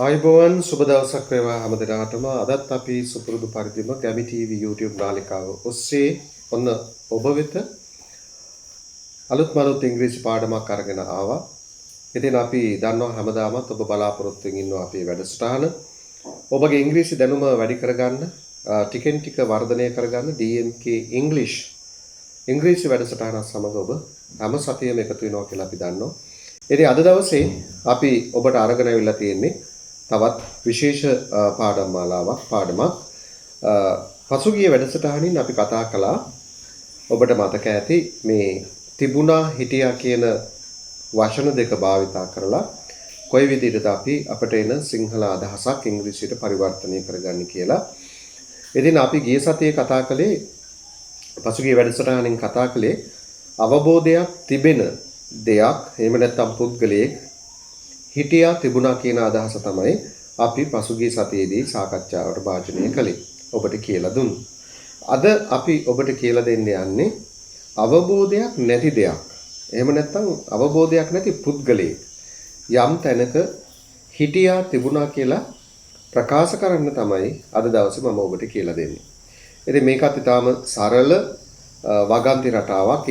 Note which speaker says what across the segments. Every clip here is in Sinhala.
Speaker 1: ආයුබෝවන් සුබ දවසක් වේවා හැමදෙනාටම. අදත් අපි සුපුරුදු පරිදිම ගැමි TV YouTube නාලිකාව ඔස්සේ ඔන්න ඔබ වෙත අලුත් ඉංග්‍රීසි පාඩමක් අරගෙන ආවා. ඉතින් අපි දන්නවා හැමදාමත් ඔබ බලාපොරොත්තු වෙමින් ඉන්නවා අපේ වැඩසටහන. ඔබගේ ඉංග්‍රීසි දැනුම වැඩි කරගන්න, ටිකෙන් ටික වර්ධනය කරගන්න DMK English ඉංග්‍රීසි වැඩසටහන සමග ඔබ හැම සතියෙම එකතු වෙනවා කියලා අපි දන්නවා. ඉතින් අද දවසේ අපි ඔබට අරගෙන අවිල්ලා තියෙන්නේ තවත් විශේෂ පාඩමක්. පසුගිය වැඩසටහනින් අපි කතා කළා ඔබට මතක ඇති මේ තිබුණා හිටියා කියන වචන දෙක භාවිතා කරලා කොයි විදිහටද අපි අපට එන සිංහල අදහසක් ඉංග්‍රීසියට පරිවර්තනය කරගන්නේ කියලා. ඉතින් අපි ගිය සතියේ කතා කළේ පසුගිය වැඩසටහනින් කතා කළේ අවබෝධයක් තිබෙන දෙයක් එහෙම නැත්නම් පුද්ගලයෙක් හිටියා තිබුණා කියන අදහස තමයි අපි පසුගිය සතියේදී සාකච්ඡාවට භාජනය කළේ. ඔබට කියලා දුන්නා. අද අපි ඔබට කියලා දෙන්න යන්නේ අවබෝධයක් නැති දෙයක්. එහෙම නැත්නම් අවබෝධයක් නැති පුද්ගලයෙක් යම් තැනක හිටියා තිබුණා කියලා ප්‍රකාශ කරන්න තමයි අද දවසේ මම ඔබට කියලා දෙන්නේ. ඉතින් මේකත් ඊටාම සරල වගන්ති රටාවක්.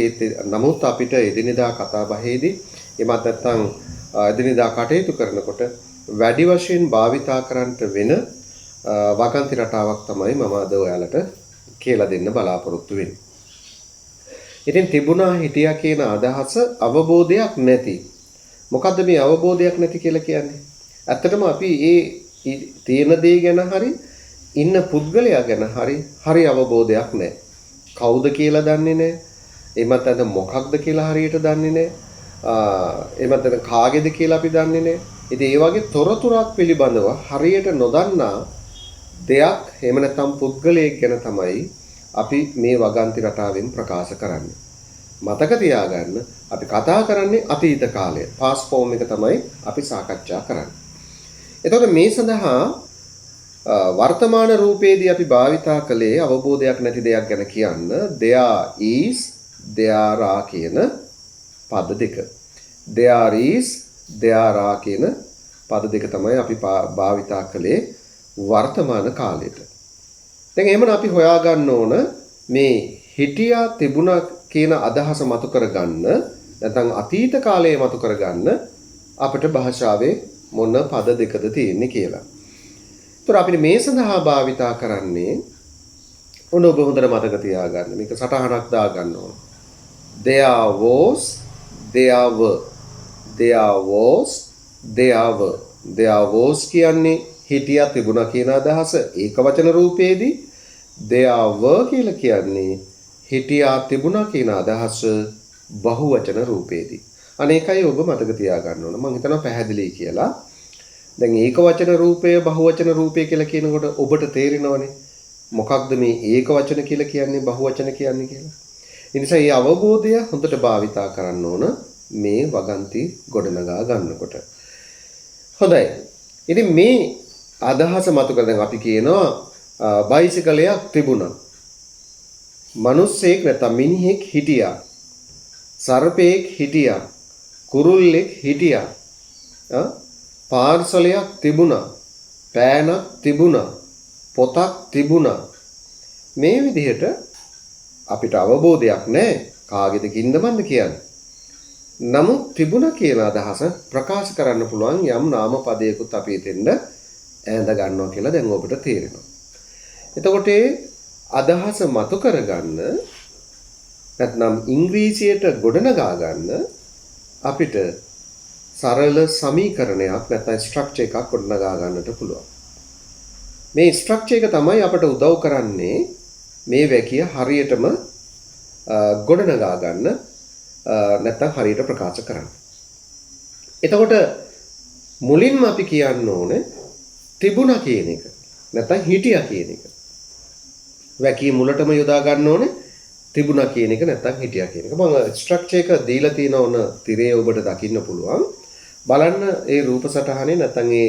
Speaker 1: නමුත් අපිට එදිනෙදා කතා බහේදී එමත් නැත්නම් එදිනෙදා කටයුතු කරනකොට වැඩි වශයෙන් භාවිතා කරන්නට වෙන වගන්ති රටාවක් තමයි මම අද ඔයාලට කියලා දෙන්න බලාපොරොත්තු වෙන්නේ. ඉතින් තිබුණා හිටියා කියන අදහස අවබෝධයක් නැති. මොකද්ද මේ අවබෝධයක් නැති කියලා කියන්නේ? ඇත්තටම අපි ඒ තියෙන දේ ගැන හරි ඉන්න පුද්ගලයා ගැන හරි අවබෝධයක් නැහැ. කවුද කියලා දන්නේ නැහැ. එමත් නැත්නම් මොකක්ද කියලා හරියට දන්නේ නැහැ. එමත් නැත්නම් කාගේද කියලා අපි දන්නේ නැහැ. ඉතින් ඒ වගේ තොරතුරක් පිළිබඳව හරියට නොදන්නා දෙයක් එහෙම නැත්නම් පුද්ගලයෙක් ගැන තමයි අපි මේ වගන්ති රටාවෙන් ප්‍රකාශ කරන්නේ. මතක තියාගන්න අපි කතා කරන්නේ අතීත කාලය. past form එක තමයි අපි සාකච්ඡා කරන්නේ. එතකොට මේ සඳහා වර්තමාන රූපයේදී අපි භාවිතා කළේ අවබෝධයක් නැති දෙයක් ගැන කියන්න there is there are කියන පද දෙක. there is there are කියන පද දෙක තමයි අපි භාවිතා කළේ වර්තමාන කාලයට. දැන් එහෙමනම් අපි හොයාගන්න ඕන මේ හිටියා තිබුණා කියන අදහස මතු කරගන්න නැත්නම් අතීත කාලයේ මතු කරගන්න අපිට භාෂාවේ මොන පද දෙකද තියෙන්නේ කියලා. ඒතර අපිට මේ සඳහා භාවිතා කරන්නේ ඔබ හොඳට මතක තියාගන්න. මේක සටහනක් දාගන්න ඕන. There was there were there was there were there was කියන්නේ හිටියා තිබුණා කියන අදහස ඒක වචන රූපයේදී there were කියලා කියන්නේ හිටියා තිබුණා කියන අදහස බහුවචන රූපයේදී. අනේකයි ඔබ මතක තියාගන්න ඕන. මම හිතනවා පැහැදිලි කියලා. දැන් ඒක වචන රූපය බහුවචන රූපය කියලා කියනකොට ඔබට තේරෙනවනේ මොකක්ද මේ ඒක වචන කියලා කියන්නේ බහුවචන කියන්නේ කියලා. ඒ නිසා මේ අවබෝධය හොඳට භාවිතා කරන්න ඕන මේ වගන්ති ගොඩනගා ගන්නකොට. හොඳයි. ඉතින් මේ අදහස මතු කරගෙන අපි කියනවා බයිසිකලයක් තිබුණා. මිනිස්සෙක් නැත්නම් මිනිහෙක් හිටියා. සර්පෙක් හිටියා. කුරුල්ලෙක් හිටියා. පාර්සලයක් තිබුණා. පෑනක් තිබුණා. පොතක් තිබුණා. මේ විදිහට අපිට අවබෝධයක් නැහැ කාගේද කින්දමන්ද කියන්නේ. නමුත් තිබුණා කියන අදහස ප්‍රකාශ කරන්න පුළුවන් යම් නාම පදයකට අපි එතෙන්ද ඈඳ ගන්නවා කියලා දැන් ඔබට තේරෙනවා. එතකොට අදහස මතු කරගන්න නැත්නම් ඉංග්‍රීසියට ගොඩනගා ගන්න අපිට සරල සමීකරණයක් නැත්නම් ස්ට්‍රක්චර් එකක් ගොඩනගා ගන්නට පුළුවන්. මේ ස්ට්‍රක්චර් එක තමයි අපට උදව් කරන්නේ මේ වැකිය හරියටම ගොඩනගා ගන්න නැත්නම් හරියට ප්‍රකාශ කරන්න. එතකොට මුලින්ම අපි කියන්න ඕනේ තිබුණා කියන එක නැත්නම් හිටියා කියන එක. වැකිය මුලටම යොදා ගන්න ඕනේ තිබුණා කියන එක නැත්නම් හිටියා කියන එක. මම ස්ට්‍රක්චර් එක දීලා තියෙන ඕන තිරේ ඔබට දකින්න පුළුවන්. බලන්න ඒ රූප සටහනේ නැත්නම් ඒ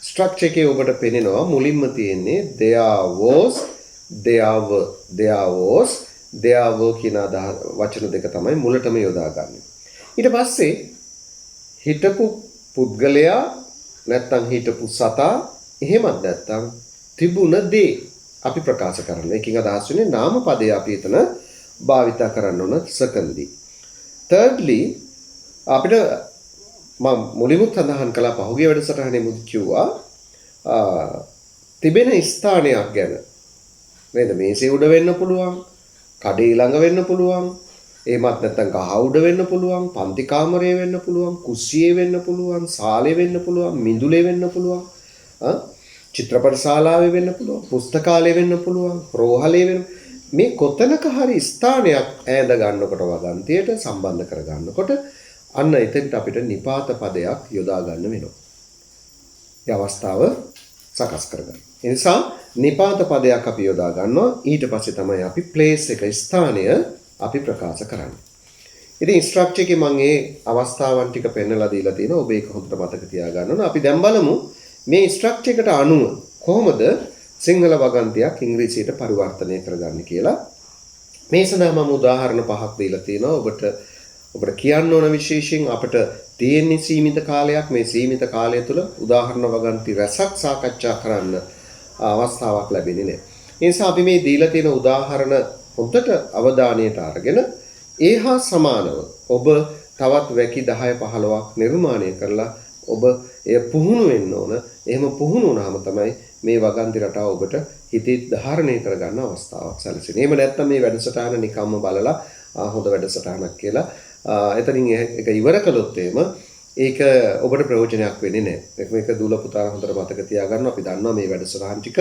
Speaker 1: ස්ට්‍රක්චර් එකේ ඔබට පේනවා මුලින්ම තියෙන්නේ there was there were there was there were කියන වචන දෙක තමයි මුලටම යොදාගන්නේ. ඊට පස්සේ හිටපු පුද්ගලයා නැත්නම් හිටපු සතා එහෙමත් නැත්නම් තිබුණ දේ අපි ප්‍රකාශ කරනවා. ඒකෙන් අදහස් වෙන්නේ නාම පදේ අපි එතන භාවිත කරන්න ඕන secondly. thirdly අපිට මම මුලින්ම සඳහන් කළා පහුගිය වැඩසටහනේ මුත් කිව්වා තිබෙන ස්ථානයක් ගැන. නේද? මේසේ උඩ වෙන්න පුළුවන්, කඩේ ළඟ වෙන්න පුළුවන්, එහෙමත් නැත්නම් ගහ උඩ වෙන්න පුළුවන්, පන්ති කාමරයේ වෙන්න පුළුවන්, කුස්සියේ වෙන්න පුළුවන්, සාලේ වෙන්න පුළුවන්, මිදුලේ වෙන්න පුළුවන්, චිත්‍රපට ශාලාවේ වෙන්න පුළුවන්, පුස්තකාලයේ වෙන්න පුළුවන්, රෝහලේ වෙන්න මේ කොතනක හරි ස්ථානයක් ඈඳ ගන්නකොට වගන්තියට සම්බන්ධ කර ගන්නකොට අන්න එතෙන්ට අපිට නිපාත පදයක් යොදා ගන්න වෙනවා. ඒ අවස්ථාව සකස් කරගන්න. ඒ නිසා නිපාත පදයක් අපි යොදා ගන්නවා. ඊට පස්සේ තමයි අපි ප්ලේස් එක ස්ථානය අපි ප්‍රකාශ කරන්නේ. ඉතින් ස්ට්‍රක්චර් එකේ මම මේ අවස්ථාවන් ටික පෙන්නලා දීලා තියෙනවා. ඔබ ඒක හොඳට මතක තියාගන්න ඕන. අපි දැන් බලමු මේ ස්ට්‍රක්චර් එකට අනුව කොහොමද සිංහල වගන්තියක් ඉංග්‍රීසියට පරිවර්තනය කරගන්නේ කියලා. මේ සඳහා මම උදාහරණ පහක් දීලා තියෙනවා. ඔබට කියන්න ඕන විශේෂයෙන් අපිට තියෙන සීමිත කාලයක්. මේ සීමිත කාලය තුළ උදාහරණ වගන්ති රැසක් සාකච්ඡා කරන්න අවස්ථාවක් ලැබෙන්නේ නැහැ. ඒ නිසා අපි මේ දීලා තියෙන උදාහරණ හොඳට අවධානයට අරගෙන ඒහා සමානව ඔබ තවත් වැකි 10 15ක් නිර්මාණය කරලා ඔබ එය පුහුණු වෙන්න ඕන. එහෙම පුහුණු වුණාම තමයි මේ වගන්ති රටාව ඔබට හිතේ ධාරණය කරගන්න අවස්ථාවක් සැලසෙන්නේ. එහෙම නැත්නම් මේ වැඩසටහන නිකම්ම බලලා හොඳ වැඩසටහනක් කියලා එතනින් ඒක ඉවර කළොත් ඒක ඔබට ප්‍රයෝජනයක් වෙන්නේ නැහැ. මේක දුල පුතාලා හොඳට මතක තියාගන්න. අපි දන්නවා මේ වැඩසටහන් ටික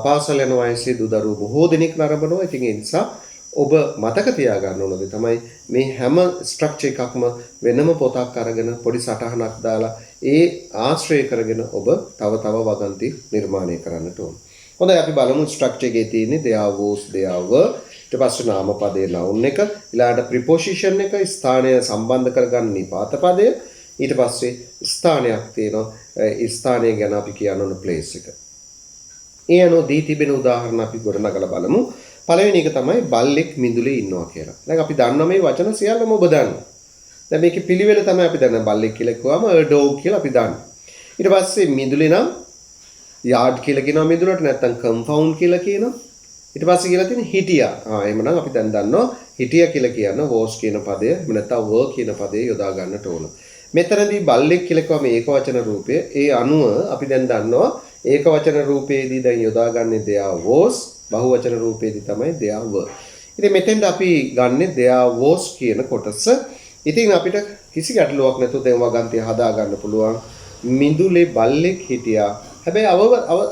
Speaker 1: පාසල් යන වයසේ දරුවෝ බොහෝ දෙනෙක් නරඹනවා. ඉතින් ඒ නිසා ඔබ මතක තියාගන්න ඕන දේ තමයි මේ හැම ස්ට්‍රක්චර් එකක්ම වෙනම පොතක් අරගෙන පොඩි සටහනක් දාලා ඒ ආශ්‍රය කරගෙන ඔබ තව වගන්ති නිර්මාණය කරන්නට ඕන. හොඳයි අපි බලමු ස්ට්‍රක්චර් එකේ තියෙන්නේ there was there were ඊට පස්සේ නාම පදේ noun එක ඊළඟට preposition එක ස්ථානය සම්බන්ධ කරගන්න නිපාත පදය ඊට පස්සේ ස්ථානයක් තියෙනවා ඒ ස්ථානය ගැන අපි කියන්න ඕන place එක. ඒ අනුව දී තිබෙන උදාහරණ අපි ගොඩනගලා බලමු. පළවෙනි එක තමයි බල්ලෙක් මිදුලේ ඉන්නවා කියලා. දැන් අපි දන්නවා මේ වචන සියල්ලම ඔබ දන්නවා. දැන් මේකේ පිළිවෙල තමයි අපි දන්නේ බල්ලෙක් කියලා කිව්වම a dog කියලා අපි දන්නවා. ඊට පස්සේ මිදුලේ නම් yard කියලා කියනවා මිදුලට නැත්නම් compound කියලා කියනවා. ඊට පස්සේ කියලා තියෙන හිටියා. එහෙමනම් අපි දැන් දන්නවා හිටියා කියලා කියන was කියන පදය නැත්නම් were කියන පදේ යොදා ගන්නට ඕන. මෙතනදී බල්ලෙක් කියලා කිව්වම ඒක වචන රූපය. ඒ අනුව අපි දැන් දන්නවා ඒක වචන රූපයේදී දැන් යොදාගන්නේ there was බහුවචන රූපයේදී තමයි there were. ඉතින් මෙතෙන්ට අපි ගන්නෙ there was කියන කොටස. ඉතින් අපිට කිසි ගැටලුවක් නැතුව දැන් වගන්තිය හදා ගන්න පුළුවන්. මිදුලේ බල්ලෙක් හිටියා. හැබැයි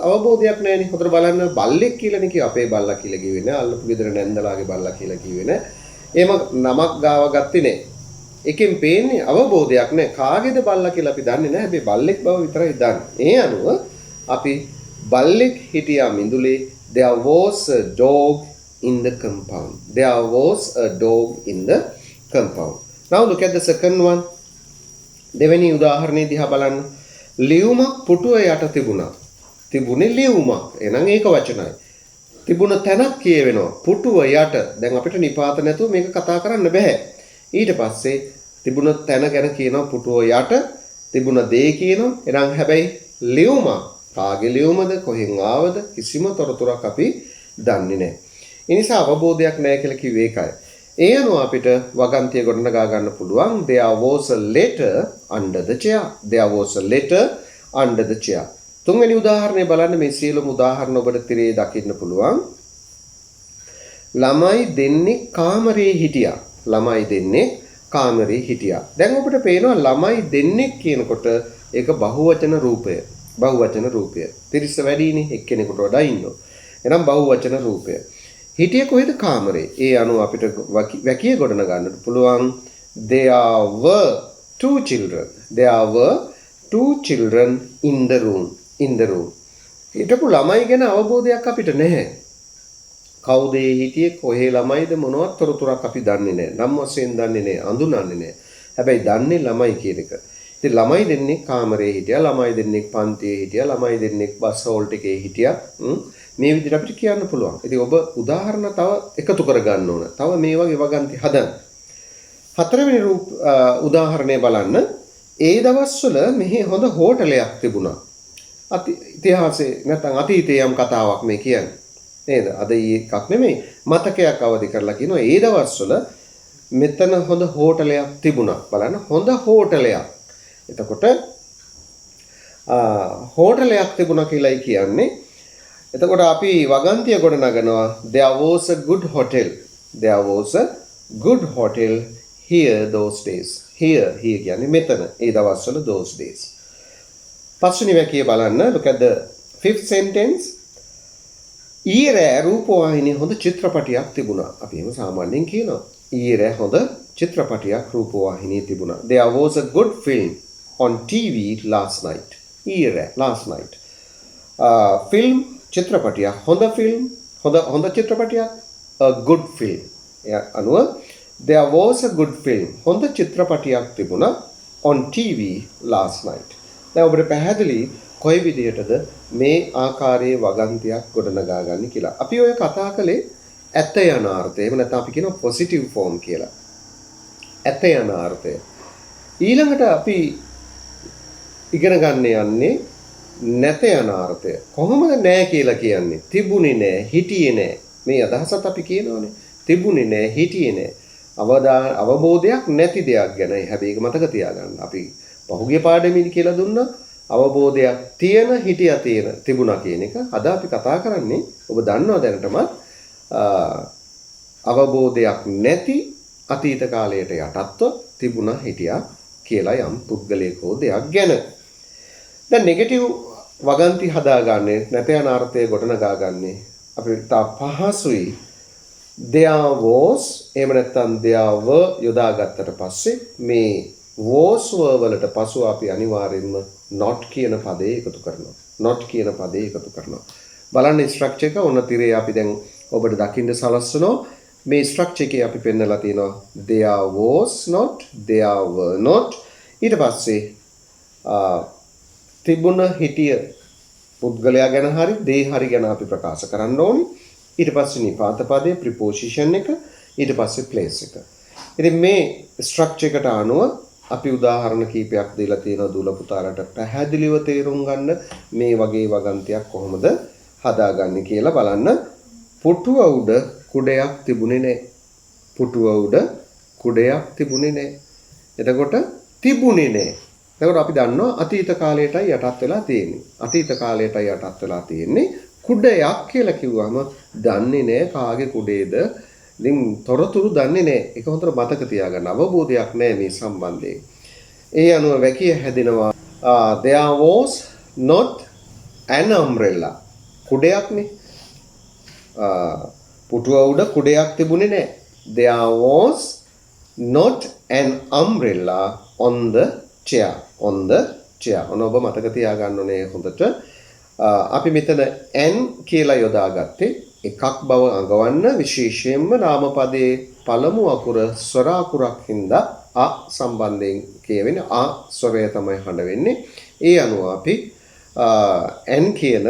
Speaker 1: අවබෝධයක් නැහැනේ. හොඳට බලන්න බල්ලෙක් කියලානේ කිව්ව අපේ බල්ලා කියලා කිව්වේ නෑ. අල්ලපු ගෙදර නැන්දලාගේ බල්ලා කියලා කිව්වේ නෑ. එහෙම නමක් ගාව ගත්තේ නෑ. එකෙන් පේන්නේ අවබෝධයක් නෑ. කාගේද බල්ලා කියලා අපි දන්නේ නෑ. හැබැයි බල්ලෙක් බව විතරයි දන්නේ. ඒ අනුව අපි බල්ලෙක් හිටියා මිදුලේ there was a dog in the compound. There was a dog in the compound. Now look at the second one. දෙවෙනි උදාහරණය දිහා බලන්න. ලියුමක් පුටුව යට තිබුණා. තිබුණේ ලියුමක්. එහෙනම් ඒක වචනයි. තිබුණ තැනක් කියවෙනවා. පුටුව යට. දැන් අපිට නිපාත නැතුව මේක කතා කරන්න බෑ. ඊට පස්සේ තිබුණ තැන ගැන කියනවා පුටුව යට. තිබුණ දේ කියනවා. එහෙනම් හැබැයි ලියුමක් කාගේ ලියුමද කොහෙන් ආවද කිසිම තොරතුරක් අපි දන්නේ නැහැ. ඒ නිසා අවබෝධයක් නැහැ කියලා කිව්වේ ඒකයි. ඒ අනුව අපිට වගන්තිය ගොඩනගා ගන්න පුළුවන් there was a letter under the chair. There was a letter under the chair. තුන්වෙනි උදාහරණය බලන්න මේ සියලුම උදාහරණ ඔබට තිරේ දකින්න පුළුවන්. ළමයි දෙන්නේ කාමරේ හිටියා. ළමයි දෙන්නේ කාමරේ හිටියා. දැන් ඔබට පේනවා ළමයි දෙන්නේ කියනකොට ඒක බහුවචන රූපය. බහුවචන රූපය. තිරිස වැඩිනේ එක්කෙනෙකුට වඩා ඉන්නවා. එහෙනම් බහුවචන රූපය. හිටියේ කොහෙද කාමරේ? ඒ අනුව අපිට වැකිය ගොඩන ගන්නට පුළුවන් there were two children. There were two children in the room. In the room. හිටපු ළමයි ගැන අවබෝධයක් අපිට නැහැ. කවුද හිටියේ කොහේ ළමයිද මොනවත් තොරතුරක් අපි දන්නේ නැහැ. නම් වශයෙන් දන්නේ නැහැ, අඳුනන්නේ නැහැ. හැබැයි දන්නේ ළමයි කියන එක. ඉතින් ළමයි දෙන්නෙක් කාමරේ හිටියා, ළමයි දෙන්නෙක් පන්තියේ හිටියා, ළමයි දෙන්නෙක් බස් හෝල්ට් එකේ හිටියා. මේ විදිහට අපිට කියන්න පුළුවන්. ඉතින් ඔබ උදාහරණ තව එකතු කර ගන්න ඕන. තව මේ වගේ වගන්ති හදන්න. හතරවෙනි උදාහරණය බලන්න. ඒ දවස්වල මෙහි හොඳ හෝටලයක් තිබුණා. ඉතිහාසයේ නැත්නම් අතීතයේ යම් කතාවක් මේ කියන්නේ. නේද? අද එකක් නෙමෙයි. මතකයක් අවදි කරලා කියනවා ඒ දවස්වල මෙතන හොඳ හෝටලයක් තිබුණා. බලන්න හොඳ හෝටලයක්. එතකොට හෝටලයක් තිබුණා කියලායි කියන්නේ. එතකොට අපි වගන්තිය ගොඩ නගනවා there was a good hotel. There was a good hotel here those days. Here කියන්නේ මෙතන. ඒ දවස්වල those days. පස්වෙනි වැකිය බලන්න. Look at the fifth sentence. ඊරෑ රූපවාහිනියේ හොඳ චිත්‍රපටයක් තිබුණා. අපි එහෙම සාමාන්‍යයෙන් කියනවා. ඊරෑ හොඳ චිත්‍රපටයක් රූපවාහිනියේ තිබුණා. There was a good film on TV last night. ඊරෑ last night. film චිත්‍රපටයක් හොඳ film හොඳ චිත්‍රපටයක් a good film. අනුව there was a good film හොඳ චිත්‍රපටයක් තිබුණා on TV last night. දැන් ඔබට පැහැදිලි කොයි විදිහටද මේ ආකාරයේ වගන්තියක් ගොඩනගා ගන්න කියලා. අපි ඔය කතා කළේ ඇත යන අර්ථය. එහෙම නැත්නම් අපි කියනවා positive form කියලා. ඇත යන අර්ථය. ඊළඟට අපි ඉගෙන ගන්න යන්නේ නැත යන අර්ථය. කොහොමද නැහැ කියලා කියන්නේ? තිබුණේ නැහැ, හිටියේ නැහැ. මේ අදහසත් අපි කියනවානේ. තිබුණේ නැහැ, හිටියේ නැහැ. අවබෝධයක් නැති දෙයක් ගැනයි. හැබැයි ඒක මතක තියාගන්න. අපි පහුගිය පාඩමේදී කියලා දුන්නා අවබෝධයක් තියෙන, හිටියා තියෙන, තිබුණා කියන එක. අද අපි කතා කරන්නේ ඔබ දන්නවා දැනටමත් අවබෝධයක් නැති අතීත කාලයට යටත්ව තිබුණා, හිටියා කියලා යම් පුද්ගලයෙක් හෝ දෙයක් ගැන. දැන් නෙගටිව් වගන්ති හදාගන්නේ නැත යන අර්ථය ගොඩනගාගන්නේ අපිට තා පහසුයි. there was එහෙම නැත්නම් there were යොදාගත්තට පස්සේ මේ was වලට පසුව අපි අනිවාර්යෙන්ම not කියන පදේ එකතු කරනවා. not කියන පදේ එකතු කරනවා. බලන්න ස්ට්‍රක්චර් එක ඔන්න තිරේ අපි දැන් ඔබට දකින්න සලස්වනවා. මේ ස්ට්‍රක්චර් එකේ අපි පෙන්නලා තියෙනවා there was not, there were not. ඊට පස්සේ තිබුණ හිටිය පුද්ගලයා ගැන හරි දේ හරි ගැන අපි ප්‍රකාශ කරන්න ඕනි. ඊට පස්සේ නිපාත පදයේ ප්‍රිපොසිෂන් එක, ඊට පස්සේ ප්ලේස් එක. ඉතින් මේ ස්ට්‍රක්චර් එකට අනුව අපි උදාහරණ කීපයක් දීලා තියෙනවා දුල පුතාලට පැහැදිලිව තේරුම් ගන්න මේ වගේ වගන්තියක් කොහොමද හදාගන්නේ කියලා බලන්න. පුටුව උඩ කුඩයක් තිබුණේ නැහැ. පුටුව උඩ කුඩයක් තිබුණේ නැහැ. එතකොට තිබුණේ නැහැ. එතකොට අපි දන්නවා අතීත කාලයටයි යටත් වෙලා තියෙන්නේ. අතීත කාලයටයි යටත් වෙලා තියෙන්නේ. කුඩයක් කියලා කිව්වම දන්නේ නැහැ කාගේ කුඩේද. ඉතින් තොරතුරු දන්නේ නැහැ. ඒක හොඳට මතක තියාගන්න. අවබෝධයක් නැහැ මේ සම්බන්ධයෙන්. ඒ අනුව වැකිය හැදෙනවා. There was not an umbrella. කුඩයක්නේ. පුටුව උඩ කුඩයක් තිබුණේ නැහැ. There was not an umbrella on the chair. On the chair. ඔන්න ඔබ මතක තියාගන්න ඕනේ හොඳට. අපි මෙතන n කියලා යොදාගත්තේ එකක් බව අඟවන්න විශේෂයෙන්ම නාමපදයේ පළමු අකුර ස්වර අකුරක් හින්දා අ සම්බන්ධයෙන් කියවෙන අ ස්වරය තමයි හඬ වෙන්නේ. ඒ අනුව අපි n කියන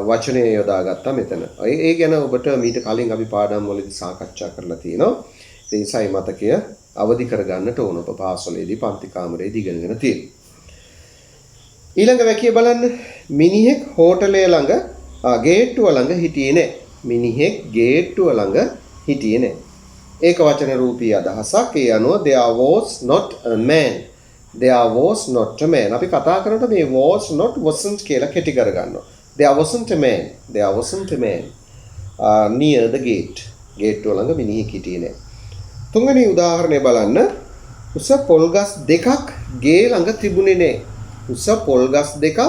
Speaker 1: වචනය යොදාගත්තා මෙතන. ඒ ගැන ඔබට මීට කලින් අපි පාඩම් වලදී සාකච්ඡා කරලා තියෙනවා. ඒ නිසායි මතකය අවදි කරගන්නට ඕන. ඔබ පාසලේදී පන්ති කාමරේදී ඉගෙනගෙන තියෙනවා. ඊළඟ වැකිය බලන්න. මිනිහෙක් හෝටලය ළඟ ගේට්ටුව ළඟ හිටියේ නැහැ. මිනිහෙක් ගේට්ටුව ළඟ හිටියේ නැහැ. ඒක වචන රූපී අදහසක්. ඒ අනුව there was not a man. There was not a man. අපි කතා කරනකොට මේ was not wasn't කියලා කෙටි කරගන්නවා. There wasn't a man. There wasn't a man near the gate. ගේට්ටුව ළඟ මිනිහෙක් හිටියේ නැහැ. තුන්වෙනි උදාහරණය බලන්න. උස පොල්ගස් දෙකක් ගේ ළඟ තිබුණේ නැහැ. උස පොල්ගස් දෙකක්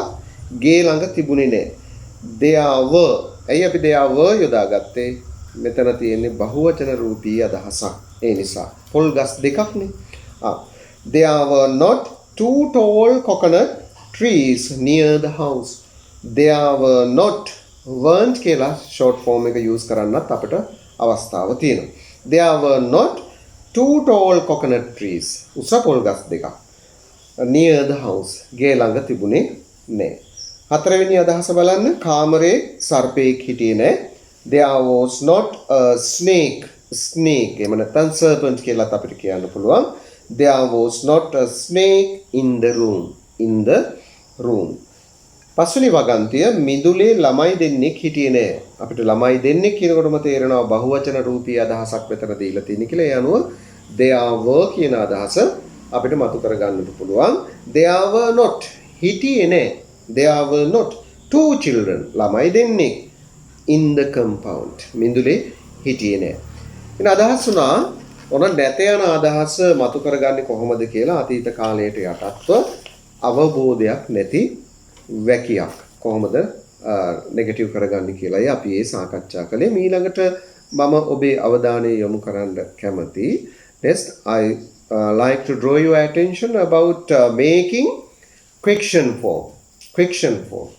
Speaker 1: ගේ ළඟ තිබුණේ නැහැ. there were. ඇයි අපි there were යොදාගත්තේ? මෙතන තියෙන්නේ බහුවචන රූපී අදහසක්. ඒ නිසා පොල්ගස් දෙකක්නේ. There were not two tall coconut trees near the house. There were not weren't කියලා short form එක use කරන්නත් අපිට අවස්ථාව තියෙනවා. There were not two tall coconut trees. උස පොල්ගස් දෙකක් near the house. ගේ ළඟ තිබුණේ නැහැ. හතරවෙනි අදහස බලන්න. කාමරේ සර්පෙක් හිටියේ නැහැ. There was not a snake. Snake එහෙම නැත්නම් serpent කියලාත් අපිට කියන්න පුළුවන්. There was not a snake in the room. In the room. පස්වෙනි වගන්තිය මිදුලේ ළමයි දෙන්නෙක් හිටියේ නෑ. අපිට ළමයි දෙන්නෙක් කියනකොටම තේරෙනවා බහුවචන රූපී අදහසක් මෙතන දීලා තියෙන කියලා. ඒ අනුව there were කියන අදහස අපිට මතු කර ගන්නට පුළුවන්. There were not හිටියේ නෑ. There were not two children ළමයි දෙන්නෙක් in the compound. මිදුලේ හිටියේ නෑ. එන අදහස් උනා ඔන නැත යන අදහස මතු කරගන්නේ කොහොමද කියලා අතීත කාලයට යටත්ව අවබෝධයක් නැති වැකියක් කොහොමද නෙගටිව් කරගන්නේ කියලායි අපි ඒ සාකච්ඡා කළේ. ඊළඟට මම ඔබේ අවධානය යොමු කරන්න කැමති. Next I like to draw your attention about making question form. Question form.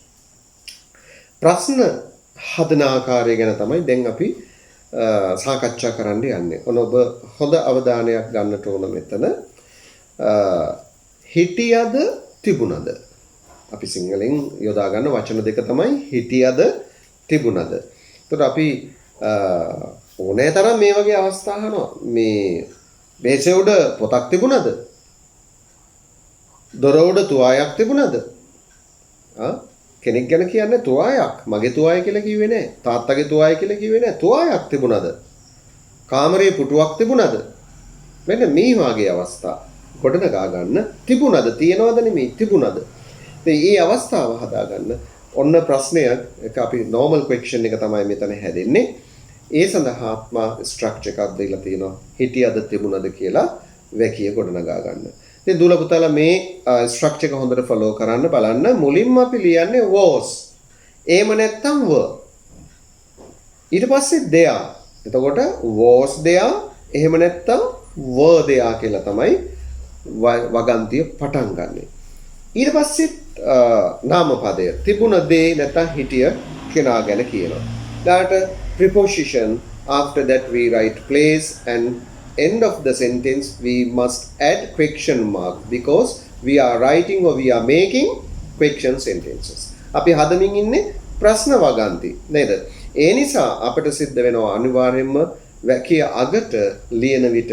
Speaker 1: ප්‍රශ්න හදන ආකාරය ගැන තමයි දැන් අපි සාකච්ඡා කරන්න යන්නේ. ඔබ හොඳ අවධානයක් ගන්නට ඕන මෙතන. හිටියද තිබුණද? අපි සිංහලෙන් යොදා ගන්න වචන දෙක තමයි හිටියද තිබුණද. එතකොට අපි ඕනෑ තරම් මේ වගේ අවස්ථා අහනවා. මේ මේසෙ උඩ පොතක් තිබුණද? දොර උඩ තුවායක් තිබුණද? කෙනෙක් ගැන කියන්නේ තුවායක්. මගේ තුවාය කියලා කිව්වේ නෑ. තාත්තගේ තුවාය කියලා කිව්වේ නෑ. තුවායක් තිබුණද? කාමරයේ පුටුවක් තිබුණද? මෙන්න මේ වගේ අවස්ථා ගොඩනගා ගන්න. තිබුණද? තියනවද නෙමෙයි තිබුණද? මේ අවස්ථාව හදාගන්න ඔන්න ප්‍රශ්නයක් එක අපි normal question එක තමයි මෙතන හැදෙන්නේ. ඒ සඳහාත්ම ස්ට්‍රක්චර් එකක් දෙලා තියෙනවා. හිටියද තිබුණද කියලා වැකිය ගොඩනගා ගන්න. ඉතින් දුල පුතාලා මේ ස්ට්‍රක්චර් එක හොඳට ෆලෝ කරන්න බලන්න. මුලින්ම අපි ලියන්නේ was. එහෙම නැත්නම් were. ඊට පස්සේ there. එතකොට was there එහෙම නැත්නම් were there කියලා තමයි වගන්තිය පටන් ගන්නෙ. ඊට පස්සේ නාමපදය තිබුණ දේ නැත්නම් හිටිය කෙනා ගැන කියනවා. ඊට preposition after that we write place and end of the sentence we must add question mark because we are writing or we are making question sentences. අපි හදමින් ඉන්නේ ප්‍රශ්න වගන්ති නේද? ඒ නිසා අපිට සිද්ධ වෙනවා අනිවාර්යයෙන්ම වැකිය අගට ලියන විට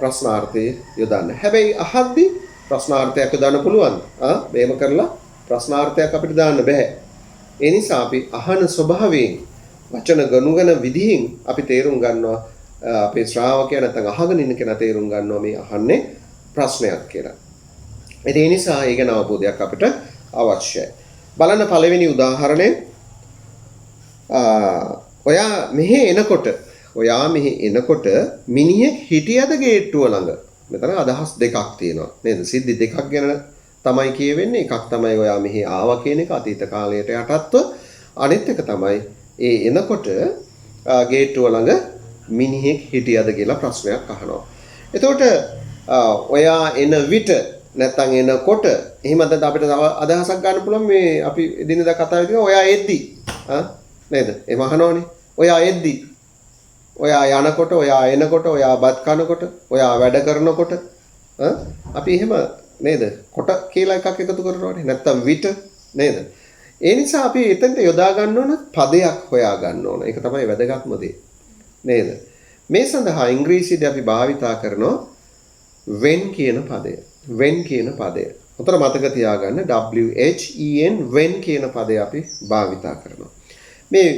Speaker 1: ප්‍රශ්නාර්ථය යොදන්න. හැබැයි අහද්දී ප්‍රශ්නාර්ථයක් දාන්න පුළුවන්. මේම කරලා ප්‍රශ්නාර්ථයක් අපිට දාන්න බෑ. ඒ නිසා අපි අහන ස්වභාවයෙන් වචන ගනුගන විදිහින් අපි තේරුම් ගන්නවා අපේ ශ්‍රාවකයා නැත්නම් අහගෙන ඉන්න කෙනා තේරුම් ගන්නවා මේ අහන්නේ ප්‍රශ්නයක් කියලා. ඒ නිසා ඒ ගැන අවබෝධයක් අපිට අවශ්‍යයි. බලන්න පළවෙනි උදාහරණය. ඔයා මෙහි එනකොට මිනිහෙක් හිටියද ගේට්ටුව ළඟ? මෙතන අදහස් දෙකක් තියෙනවා නේද? සිද්ධි දෙකක් ගැන තමයි කියවෙන්නේ. එකක් තමයි ඔයා මෙහි ආවා කියන එක අතීත කාලයට යටත්ව. අනිත් එක තමයි ඒ එනකොට ගේට්ටුව ළඟ මිනිහෙක් හිටියද කියලා ප්‍රශ්නයක් අහනවා. එතකොට ඔයා එන විට නැත්තම් එනකොට එහෙමද අපිට තව අදහසක් ගන්න පුළුවන් මේ අපි එදිනෙදා කතාවේදී ඔයා එද්දි නේද? එහෙම අහනවනේ. ඔයා එද්දි ඔයා යනකොට, ඔයා එනකොට, ඔයා බත් කනකොට, ඔයා වැඩ කරනකොට අපි එහෙම නේද? කොට කියලා එකක් එකතු කරනවානේ. නැත්තම් විට නේද? ඒ නිසා අපි එතනට යොදා ගන්න ඕන පදයක් හොයා ගන්න ඕන. ඒක තමයි වැදගත්ම දේ. නේද? මේ සඳහා ඉංග්‍රීසියෙන් අපි භාවිතා කරනවා when කියන පදය. when කියන පදය. උතර මතක තියාගන්න WHEN when කියන පදය අපි භාවිතා කරනවා. මේ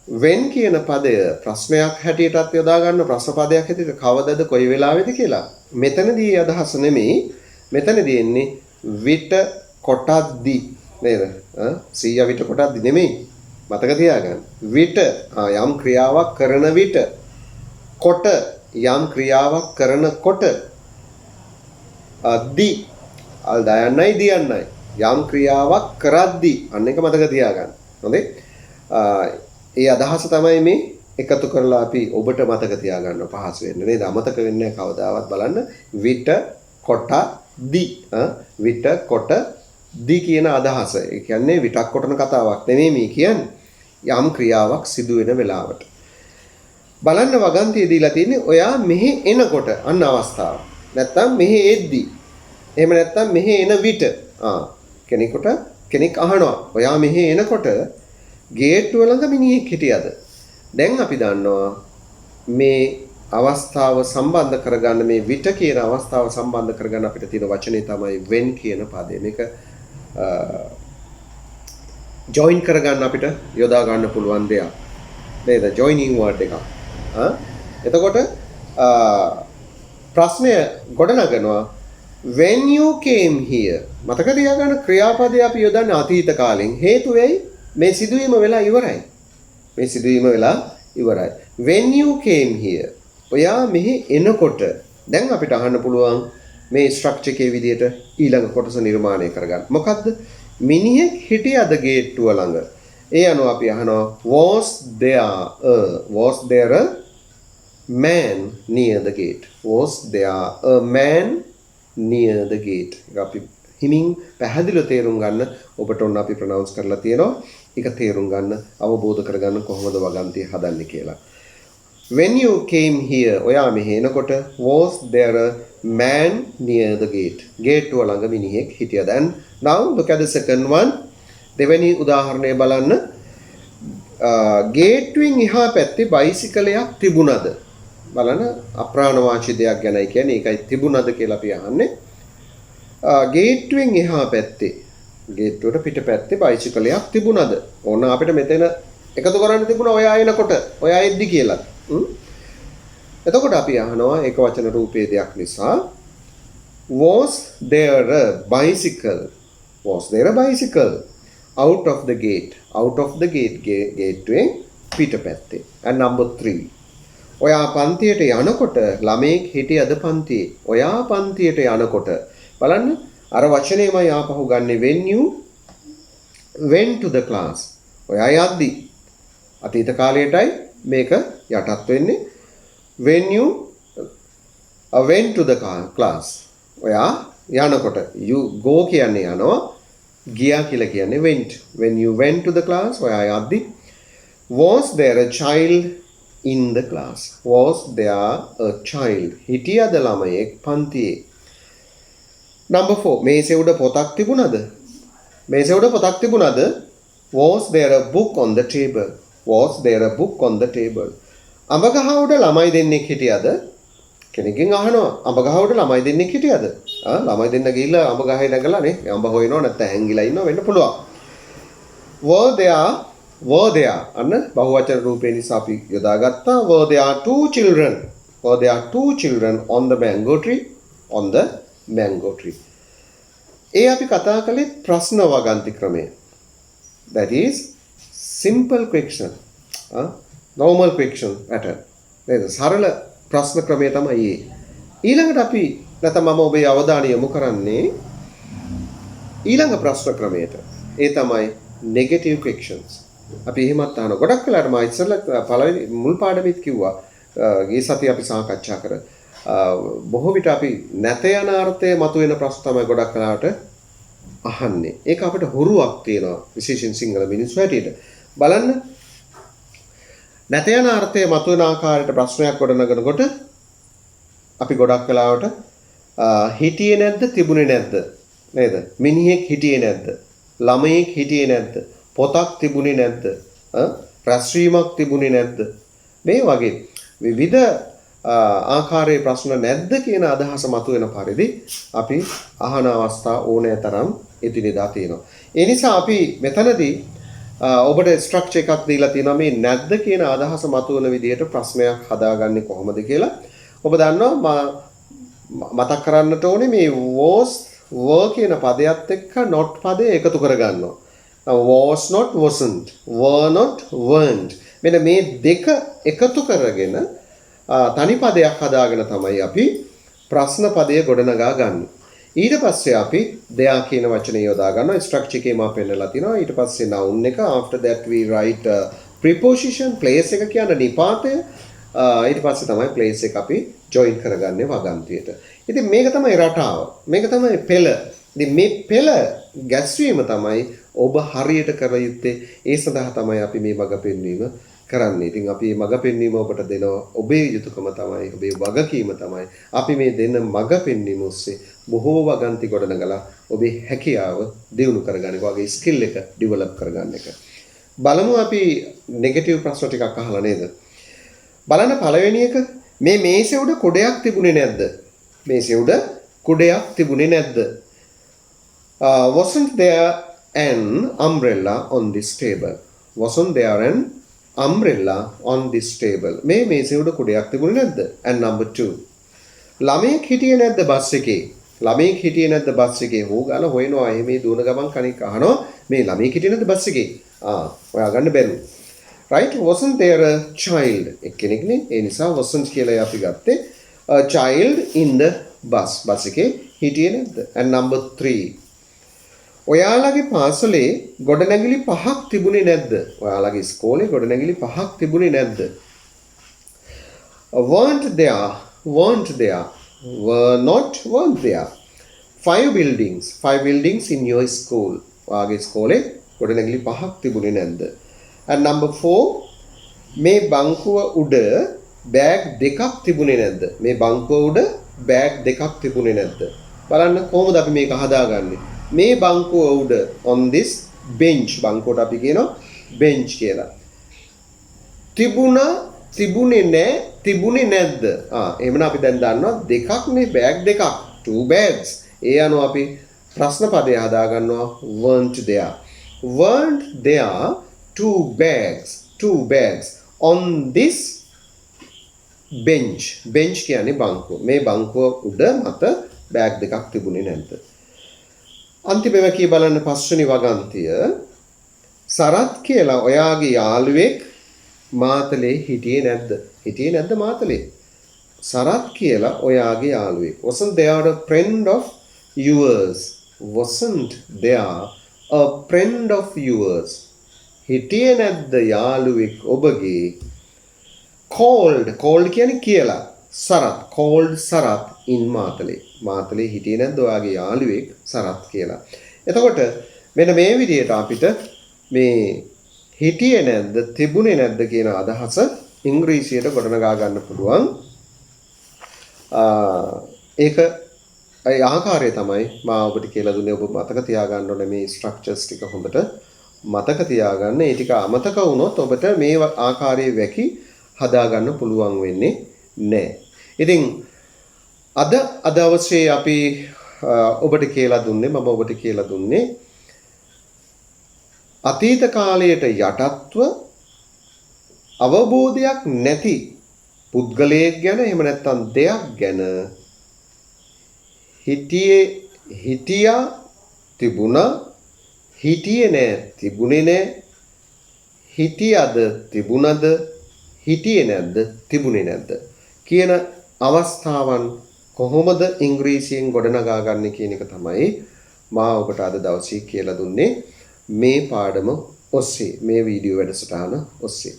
Speaker 1: when කියන පදය ප්‍රශ්නයක් හැටියටත් යොදා ගන්න ප්‍රශ්න පදයක් හැටියට කවදද කොයි වෙලාවෙද කියලා. මෙතනදී අදහස නෙමෙයි. මෙතනදී එන්නේ විට කොටද්දි නේද? සීයා විට කොටද්දි නෙමෙයි. මතක තියාගන්න. විට යම් ක්‍රියාවක් කරන විට, කොට යම් ක්‍රියාවක් කරනකොට, දී අල් දයන්නයි දියන්නයි යම් ක්‍රියාවක් කරද්දී අන්න එක මතක තියාගන්න. හොඳේ? ඒ අදහස තමයි මේ එකතු කරලා අපි ඔබට මතක තියාගන්න පහසු වෙන්නේ නේද? අමතක වෙන්නේ කවදාවත් බලන්න. විට කොට දී විට කොට දී කියන අදහස. ඒ කියන්නේ විටක් කොටන කතාවක් නෙමෙයි මේ කියන්නේ. යම් ක්‍රියාවක් සිදු වෙන වෙලාවට. බලන්න වගන්තිය දීලා තියෙන්නේ ඔයා මෙහි එනකොට අන්න අවස්ථාව. නැත්තම් මෙහි එද්දි. එහෙම නැත්තම් මෙහි එන විට. කෙනෙක් අහනවා ඔයා මෙහි එනකොට ගේට්ටුව ළඟ මිනිහෙක් හිටියද? දැන් අපි දන්නවා මේ අවස්ථාව සම්බන්ධ කරගන්න මේ විට කියන අවස්ථාව සම්බන්ධ කරගන්න අපිට තියෙන වචනේ තමයි when කියන පදේ. මේක join කරගන්න අපිට යොදා ගන්න පුළුවන් දෙයක්. නේද? joining word එකක්. එතකොට ප්‍රශ්නය ගොඩනගනවා when you came here. මතක තියාගන්න ක්‍රියාපදේ අපි යොදන්නේ අතීත කාලෙන්. හේතු වෙයි මේ සිදුවීම වෙලා ඉවරයි. මේ සිදුවීම වෙලා ඉවරයි. when you came here. ඔයා මෙහි එනකොට දැන් අපිට අහන්න පුළුවන් මේ ස්ට්‍රක්චර් එකේ විදිහට ඊළඟ කොටස නිර්මාණය කරගන්න. මොකද්ද? මිනිහෙක් හිටියද ගේට්ටුව ළඟ? ඒ අනුව අපි අහනවා was there a man near the gate? Was there a man near the gate? අපි හිමින් පැහැදිලිව තේරුම් ගන්න ඔබට ඔන්න අපි ප්‍රොනවුන්ස් කරලා තියෙනවා. ඒක තේරුම් ගන්න අවබෝධ කරගන්න කොහොමද වගන්තිය හදන්නේ කියලා. When you came here, ඔයා මෙහි එනකොට was there a man near the gate? ගේට්ටුව ළඟ මිනිහෙක් හිටියද? And now look at the second one. දෙවෙනි උදාහරණය බලන්න. ගේට්ටුවෙන් එහා පැත්තේ බයිසිකලයක් තිබුණද? බලන්න අප්‍රාණවාචී දෙයක් ගැනයි කියන්නේ. ඒකයි තිබුණද කියලා අපි අහන්නේ. ගේට්ටුවෙන් එහා පැත්තේ ගේට්ටුවට පිටපැත්තේ බයිසිකලයක් තිබුණද? ඕන අපිට මෙතන එකතු කරන්න තිබුණා ඔයා එනකොට. ඔයා එද්දි කියලා. එතකොට අපි අහනවා ඒක වචන රූපයේ දෙයක් නිසා was there a bicycle? Was there a bicycle out of the gate? Out of the gate gateway පිටපැත්තේ. And number 3. ඔයා පන්තියට යනකොට ළමෙක් හිටියද පන්තියේ? ඔයා පන්තියට යනකොට බලන්න අර වචනේමයි ආපහු ගන්නෙ when you went to the class. ඔයා යද්දි අතීත කාලයටයි මේක යටත් වෙන්නේ. When you went to the class. ඔයා යනකොට you go කියන්නේ යනවා. ගියා කියලා කියන්නේ went. When you went to the class. ඔයා යද්දි. Was there a child in the class? Was there a child? හිටියද ළමයෙක් පන්තියේ? Number 4. මේසෙ උඩ පොතක් තිබුණද? මේසෙ උඩ පොතක් තිබුණද? Was there a book on the table? Was there a book on the table? අඹ ගහ උඩ ළමයි දෙන්නෙක් හිටියද? කෙනෙක්ගෙන් අහනවා අඹ ගහ උඩ ළමයි දෙන්නෙක් හිටියද? ළමයි දෙන්න ගිහිල්ලා අඹ ගහේ නැගලා නේ අඹ හොයනවා නැත්නම් හැංගිලා ඉන්නවා වෙන්න පුළුවන්. Were there අන්න බහුවචන රූපේ නිසා අපි යොදාගත්තා. Were there two children? Were there two children on the mango tree? On the mango tree. ඒ අපි කතා කළේ ප්‍රශ්න වගන්ති ක්‍රමය. That is simple question. Normal question pattern. නේද? සරල ප්‍රශ්න ක්‍රමය තමයි ඒ. ඊළඟට අපි නැත්නම් මම ඔබේ අවධානය යොමු කරන්නේ ඊළඟ ප්‍රශ්න ක්‍රමයට. ඒ තමයි negative questions. අපි එහෙමත් අහන ගොඩක් වෙලාවට මම ඉස්සෙල්ලා පළවෙනි මුල් පාඩමෙත් කිව්වා. ගිය සතියේ අපි සාකච්ඡා කර බොහෝ විට අපි නැත යන අර්ථය මතුවෙන ප්‍රශ්න තමයි ගොඩක් වෙලාවට අහන්නේ. ඒක අපිට හුරුවක් තියෙනවා විශේෂයෙන් සිංහල මිනිස්සු හැටියට. බලන්න නැත යන අර්ථය මතුවෙන ආකාරයට ප්‍රශ්නයක් ගොඩනගනකොට අපි ගොඩක් වෙලාවට හිටියේ නැද්ද තිබුණේ නැද්ද නේද? මිනිහෙක් හිටියේ නැද්ද? ළමයෙක් හිටියේ නැද්ද? පොතක් තිබුණේ නැද්ද? රැස්වීමක් තිබුණේ නැද්ද? මේ වගේ විවිධ ආකාරයේ ප්‍රශ්න නැද්ද කියන අදහස මතුවෙන පරිදි අපි අහන අවස්ථා ඕනෑ තරම් එදිනෙදා තියෙනවා. ඒ නිසා අපි මෙතනදී ඔබට ස්ට්‍රක්චර් එකක් දීලා තියෙනවා මේ නැද්ද කියන අදහස මතුවෙන විදිහට ප්‍රශ්නයක් හදාගන්නේ කොහොමද කියලා. ඔබ දන්නවා මතක් කරන්නට ඕනේ මේ was were කියන පදයට එක්ක not පදේ එකතු කරගන්නවා. was not wasn't, were not weren't. මෙන්න මේ දෙක එකතු කරගෙන තනි පදයක් හදාගෙන තමයි අපි ප්‍රශ්න පදය ගොඩනගා ගන්න. ඊට පස්සේ අපි there කියන වචනේ යොදා ගන්නවා. ස්ට්‍රක්චර් එකේ මම පෙන්නලා තිනවා. ඊට පස්සේ noun එක after that we write preposition place එක කියන්නේ නිපාතය. ඊට පස්සේ තමයි place එක අපි join කරගන්නේ වගන්තියට. ඉතින් මේක තමයි රටාව. මේක තමයි පෙළ. ඉතින් මේ පෙළ ගැස්වීම තමයි ඔබ හරියට කර යුත්තේ. ඒ සඳහා තමයි අපි මේ මඟ පෙන්වීම කරන්නේ. ඉතින් අපි මේ මඟ පෙන්වීම ඔබට දෙනවා. ඔබේ යුතුයකම තමයි, ඔබේ වගකීම තමයි අපි මේ දෙන මඟ පෙන්වීම ඔස්සේ බොහෝ වගන්ති ගොඩනගලා ඔබේ හැකියාව දියුණු කරගන්න එක වගේ ස්කිල් එක ඩෙවලොප් කරගන්න එක. බලමු අපි නෙගටිව් ප්‍රශ්න ටිකක් අහලා නේද? බලන්න පළවෙනි එක මේ මේසෙ උඩ කුඩයක් තිබුණේ නැද්ද? මේසෙ උඩ කුඩයක් තිබුණේ නැද්ද? Wasn't there an umbrella on this table? Wasn't there an umbrella on this table? මේ මේසෙ උඩ කුඩයක් තිබුණේ නැද්ද? And number 2. ළමයෙක් හිටියේ නැද්ද බස් එකේ? ළමයෙක් හිටියේ නැද්ද බස් එකේ? හො ගාලා හොයනවා. මේ දුවන ගමන් කණික් අහනවා මේ ළමයෙක් හිටියේ නැද්ද බස් එකේ? ඔයා ගන්න බැරි. Right? Wasn't there a child? එක්කෙනෙක්නේ. ඒ නිසා wasn't කියලා අපි ගත්තේ. A child in the bus. Bus එකේ හිටියේ නැද්ද? And number 3. ඔයාලගේ පාසලේ ගොඩනැගිලි 5ක් තිබුණේ නැද්ද? ඔයාලගේ ඉස්කෝලේ ගොඩනැගිලි 5ක් තිබුණේ නැද්ද? Weren't there? Weren't there 5 buildings in your school? ඔයාගේ ඉස්කෝලේ ගොඩනැගිලි 5ක් තිබුණේ නැද්ද? And number 4, මේ බංකුව උඩ බෑග් දෙකක් තිබුණේ නැද්ද? මේ බංකුව උඩ බෑග් දෙකක් තිබුණේ නැද්ද? බලන්න කොහොමද අපි මේක හදාගන්නේ? මේ බංකුව උඩ on this bench, බංකුවට අපි කියනවා bench කියලා. තිබුණේ නැද්ද? එහෙමනම් අපි දැන් දන්නවා දෙකක්නේ, බෑග් දෙකක්, 2 bags. ඒ අනුව අපි ප්‍රශ්න පදය හදාගන්නවා weren't there 2 bags on this bench. bench කියන්නේ බංකුව. මේ බංකුව උඩ මත බෑග් දෙකක් තිබුණේ නැද්ද? අන්තිමේම කී බලන්න පස්වෙනි වගන්තිය. සරත් කියලා ඔයාගේ යාළුවෙක් මාතලේ හිටියේ නැද්ද? හිටියේ නැද්ද මාතලේ? සරත් කියලා ඔයාගේ යාළුවෙක්. Wasn't there a friend of yours? Wasn't there a friend of yours? හිටියේ නැද්ද යාළුවෙක් ඔබගේ? Called කියන්නේ කියලා. called Sarath in Matale. මාතලේ හිටියේ නැද්ද ඔයාගේ යාළුවෙක් සරත් කියලා. එතකොට මෙන්න මේ විදිහට අපිට මේ හිටියේ නැද්ද තිබුණේ නැද්ද කියන අදහස ඉංග්‍රීසියට ගොඩනගා ගන්න පුළුවන්. ඒක ඒ ආකාරය තමයි මම ඔබට කියලා දුන්නේ. ඔබ මතක තියාගන්න ඕනේ මේ ස්ට්‍රක්චර්ස් ටික හොඳට මතක තියාගන්න. ඒ ටික අමතක වුණොත් ඔබට මේ ආකාරයේ වැකි හදා ගන්න පුළුවන් වෙන්නේ නැහැ. ඉතින් අද දවසේ අපි ඔබට කියලා දුන්නේ අතීත කාලයට යටත්ව අවබෝධයක් නැති පුද්ගලයෙක් ගැන එහෙම නැත්නම් දෙයක් ගැන හිටියා තිබුණා හිටියේ නෑ තිබුණේ නෑ හිටියද තිබුණද හිටියේ නැද්ද තිබුණේ නැද්ද කියන අවස්ථාවන් කොහොමද ඉංග්‍රීසියෙන් ගොඩනගා ගන්න කියන එක තමයි මා ඔබට අද දවසේ කියලා දුන්නේ මේ පාඩම ඔස්සේ මේ වීඩියෝ වැඩසටහන ඔස්සේ.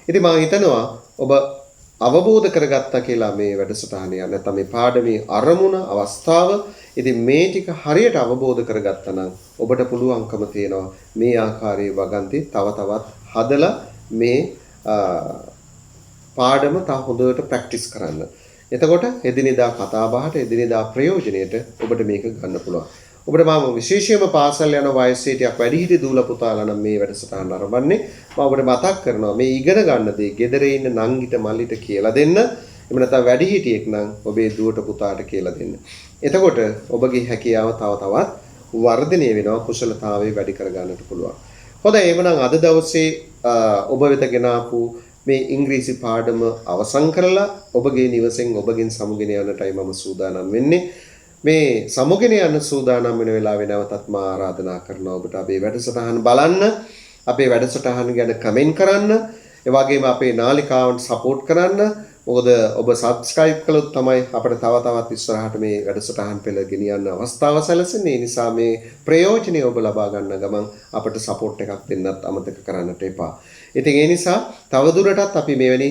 Speaker 1: ඉතින් මම හිතනවා ඔබ අවබෝධ කරගත්තා කියලා මේ වැඩසටහනේ නැත්නම් මේ පාඩමේ අරමුණ අවස්ථාව. ඉතින් මේ ටික හරියට අවබෝධ කරගත්තා නම් ඔබට පුළුවන්කම තියෙනවා මේ ආකාරයේ වගන්ති තව තවත් හදලා මේ පාඩම තව හොඳට ප්‍රැක්ටිස් කරන්න. එතකොට එදිනෙදා කතා බහට එදිනෙදා ප්‍රයෝජනෙට ඔබට මේක ගන්න පුළුවන්. ඔබට මම විශේෂයෙන්ම පාසල් යන වයසේ ටිකක් වැඩිහිටි දූල පුතාලා නම් මේ වැඩසටහන ආරම්භන්නේ මම ඔබට මතක් කරනවා මේ ඉගෙන ගන්න දේ ගෙදර ඉන්න නංගිට මල්ලිට කියලා දෙන්න. එහෙම නැත්නම් වැඩිහිටියෙක් නම් ඔබේ දුවට පුතාට කියලා දෙන්න. එතකොට ඔබගේ හැකියාව තව තවත් වර්ධනය වෙනවා, කුසලතාවය වැඩි කර ගන්නට පුළුවන්. හොඳයි එහෙනම් අද දවසේ ඔබ වෙත ගෙන ආපු මේ ඉංග්‍රීසි පාඩම අවසන් කරලා ඔබගේ නිවසෙන් ඔබගෙන් සමුගෙන යන්නටයි මම සූදානම් වෙන්නේ. මේ සමුගෙන යන සූදානම් වෙන වෙලාවේ නැවතත් මා ආරාධනා කරනවා ඔබට අපේ වැඩසටහන බලන්න, අපේ වැඩසටහන ගැන කමෙන්ට් කරන්න, ඒ වගේම අපේ නාලිකාවට සපෝට් කරන්න. මොකද ඔබ subscribe කළොත් තමයි අපිට තව තවත් ඉස්සරහට මේ වැඩසටහන් පෙළ ගෙනියන්න අවස්ථාව සැලසෙන්නේ. ඒ නිසා මේ ප්‍රයෝජනෙ ඔබ ලබා ගන්න ගමන් අපිට සපෝට් එකක් දෙන්නත් අමතක කරන්නට එපා. ඉතින් ඒ නිසා තවදුරටත් අපි මෙවැනි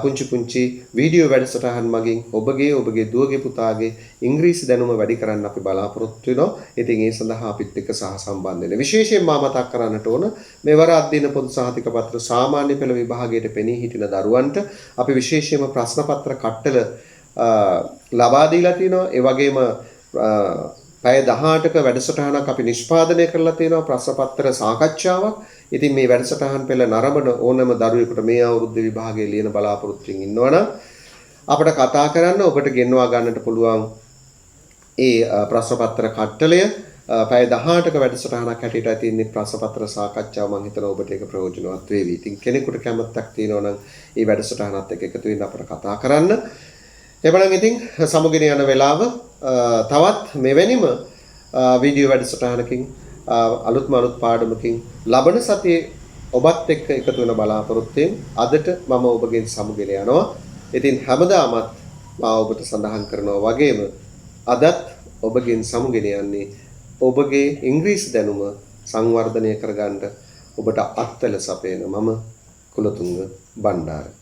Speaker 1: පුංචි වීඩියෝ වැඩසටහන් මගින් ඔබගේ දුවගේ පුතාගේ ඉංග්‍රීසි දැනුම වැඩි කරන්න අපි බලාපොරොත්තු වෙනවා. ඉතින් ඒ සඳහා අපිත් එක්ක සහසම්බන්ධ වෙන්න. විශේෂයෙන්ම මම මතක් කරන්නට ඕන මෙවර අධ්‍යයන පොදු සහතික පත්‍ර සාමාන්‍ය පෙළ විභාගයට පෙනී හිටින දරුවන්ට අපි විශේෂයෙන්ම ප්‍රශ්න පත්‍ර කට්ටල ලබා දීලා තියෙනවා. ඒ වගේම පැය 18ක වැඩසටහනක් අපි නිෂ්පාදනය කරලා තියෙනවා ප්‍රශ්න පත්‍ර සාකච්ඡාවක්. ඉතින් මේ වැඩසටහන් පෙළ නරඹන ඕනම දරුවෙකුට මේ අවුරුද්දේ විභාගයේ ලියන බලාපොරොත්තුෙන් ඉන්නවනම් අපිට කතා කරන්න ඔබට ගෙන්වා ගන්නට පුළුවන් ඒ ප්‍රශ්න පත්‍ර කට්ටලය පැය 18ක වැඩසටහනක් හැටියට තියෙන ප්‍රශ්න පත්‍ර සාකච්ඡාව මම හිතනවා ඔබට ඒක ප්‍රයෝජනවත් වේවි. ඉතින් කෙනෙකුට කැමැත්තක් තියෙනවා නම් මේ වැඩසටහනත් එක්ක එකතු වෙන්න අපිට කතා කරන්න. එබැවින් ඉතින් සමුගෙන යන වෙලාව තවත් මෙවැනිම වීඩියෝ වැඩසටහනකින් අලුත්ම අලුත් පාඩමකින් ලබන සතියේ ඔබත් එක්ක එකතු වෙන බලාපොරොත්තුෙන් අදට මම ඔබගෙන් සමුගෙන යනවා. ඉතින් හැමදාමත් මම ඔබට සඳහන් කරනවා වගේම අදත් ඔබගෙන් සමුගෙන යන්නේ ඔබගේ ඉංග්‍රීසි දැනුම සංවර්ධනය කරගන්න ඔබට අත්වල සපයන මම කුලතුංග බණ්ඩාර